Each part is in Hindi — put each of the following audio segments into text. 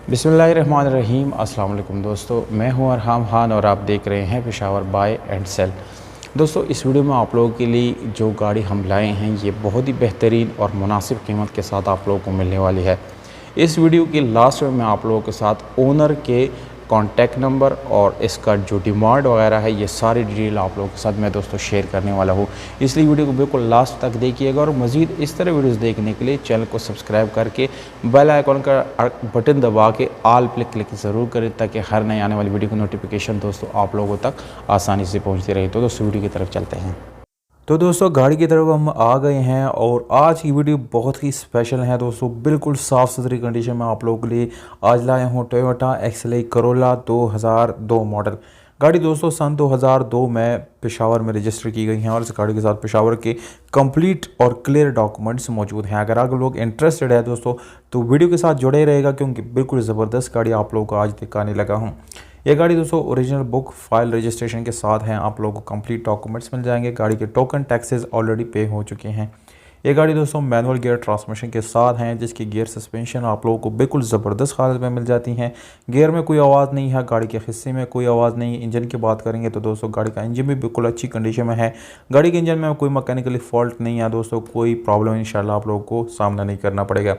बिस्मिल्लाहिर्रहमानिर्रहीम। अस्सलाम वालेकुम दोस्तों, मैं हूं अरहम खान और आप देख रहे हैं पेशावर बाय एंड सेल। दोस्तों, इस वीडियो में आप लोगों के लिए जो गाड़ी हम लाए हैं ये बहुत ही बेहतरीन और मुनासिब कीमत के साथ आप लोगों को मिलने वाली है। इस वीडियो के लास्ट में मैं आप लोगों के साथ ओनर के कॉन्टैक्ट नंबर और इसका जो डिमांड वगैरह है ये सारी डिटेल आप लोगों के साथ मैं दोस्तों शेयर करने वाला हूँ, इसलिए वीडियो को बिल्कुल लास्ट तक देखिएगा। और मज़ीद इस तरह वीडियोस देखने के लिए चैनल को सब्सक्राइब करके बेल आइकॉन का बटन दबा के ऑल पे क्लिक ज़रूर करें ताकि हर नई आने वाली वीडियो की नोटिफिकेशन दोस्तों आप लोगों तक आसानी से पहुँचती रहे। तो दोस्तों वीडियो की तरफ चलते हैं। तो दोस्तों गाड़ी की तरफ हम आ गए हैं और आज की वीडियो बहुत ही स्पेशल है दोस्तों। बिल्कुल साफ़ सुथरी कंडीशन में आप लोगों के लिए आज लाए हूँ टोयोटा एक्सएलई करोला 2002 मॉडल। गाड़ी दोस्तों सन 2002 में पेशावर में रजिस्टर की गई है और इस गाड़ी के साथ पेशावर के कंप्लीट और क्लियर डॉक्यूमेंट्स मौजूद हैं। अगर आप लोग इंटरेस्टेड है दोस्तों तो वीडियो के साथ जुड़े रहेगा क्योंकि बिल्कुल ज़बरदस्त गाड़ी आप लोगों को आज दिखाने लगा हूँ। ये गाड़ी दोस्तों ओरिजिनल बुक फाइल रजिस्ट्रेशन के साथ हैं। आप लोगों को कंप्लीट डॉक्यूमेंट्स मिल जाएंगे। गाड़ी के टोकन टैक्सेस ऑलरेडी पे हो चुके हैं। ये गाड़ी दोस्तों मैनुअल गियर ट्रांसमिशन के साथ हैं जिसकी गियर सस्पेंशन आप लोगों को बिल्कुल ज़बरदस्त हालत में मिल जाती हैं। गियर में कोई आवाज़ नहीं है, गाड़ी के हिस्से में कोई आवाज़ नहीं है। इंजन की बात करेंगे तो दोस्तों गाड़ी का इंजन भी बिल्कुल अच्छी कंडीशन में है। गाड़ी के इंजन में कोई मैकेनिकली फॉल्ट नहीं है दोस्तों, कोई प्रॉब्लम इंशाल्लाह आप लोगों को सामना नहीं करना पड़ेगा।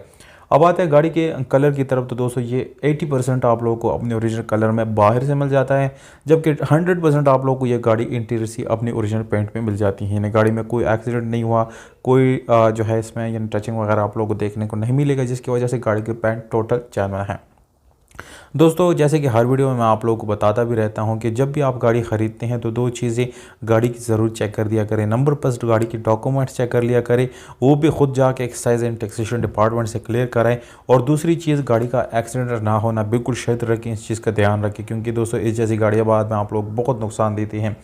अब आते हैं गाड़ी के कलर की तरफ तो दोस्तों ये 80% आप लोगों को अपने ओरिजिनल कलर में बाहर से मिल जाता है, जबकि 100% आप लोगों को ये गाड़ी इंटीरियर से अपनी ओरिजिनल पेंट में मिल जाती है। गाड़ी में कोई एक्सीडेंट नहीं हुआ, कोई जो है इसमें यानी टचिंग वगैरह आप लोगों को देखने को नहीं मिलेगा, जिसकी वजह से गाड़ी के पेंट टोटल चैनवा है। दोस्तों जैसे कि हर वीडियो में मैं आप लोगों को बताता भी रहता हूं कि जब भी आप गाड़ी ख़रीदते हैं तो दो चीज़ें गाड़ी की ज़रूर चेक कर दिया करें। नंबर फर्स्ट गाड़ी की डॉक्यूमेंट्स चेक कर लिया करें, वो भी खुद जाके एक्साइज एंड टैक्सेशन डिपार्टमेंट से क्लियर कराएं। और दूसरी चीज़ गाड़ी का एक्सीडेंट ना होना बिल्कुल शर्त रखें, इस चीज़ का ध्यान रखें क्योंकि दोस्तों इस जैसी गाड़ियाँ बाद में आप लोग बहुत नुकसान देती हैं।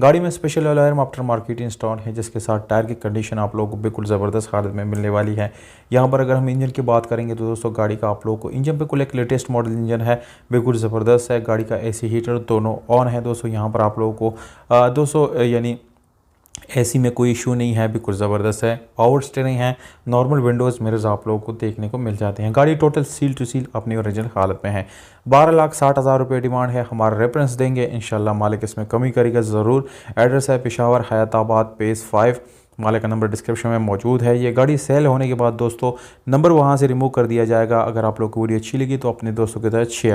गाड़ी में special alarm after market install है जिसके साथ टायर की कंडीशन आप लोगों को बिल्कुल ज़बरदस्त हालत में मिलने वाली है। यहाँ पर अगर हम इंजन की बात करेंगे तो दोस्तों गाड़ी का आप लोगों को इंजन बिल्कुल एक लेटेस्ट मॉडल इंजन है, बिल्कुल ज़बरदस्त है। गाड़ी का एसी हीटर दोनों ऑन है दोस्तों। यहाँ पर आप लोगों को दोस्तों यानी एसी में कोई इशू नहीं है, बिल्कुल ज़बरदस्त है। पावर स्टीयरिंग है, नॉर्मल विंडोज़ मिरर्स आप लोगों को देखने को मिल जाते हैं। गाड़ी टोटल सील टू सील अपनी ओरिजिनल हालत में है। 12,60,000 रुपये डिमांड है। हमारा रेफरेंस देंगे, इंशाल्लाह मालिक इसमें कमी करेगा ज़रूर। एड्रेस है पेशावर हयाताबाद पेज 5। मालिक का नंबर डिस्क्रिप्शन में मौजूद है। ये गाड़ी सेल होने के बाद दोस्तों नंबर वहाँ से रिमूव कर दिया जाएगा। अगर आप लोग को वीडियो अच्छी लगी तो अपने दोस्तों के साथ शेयर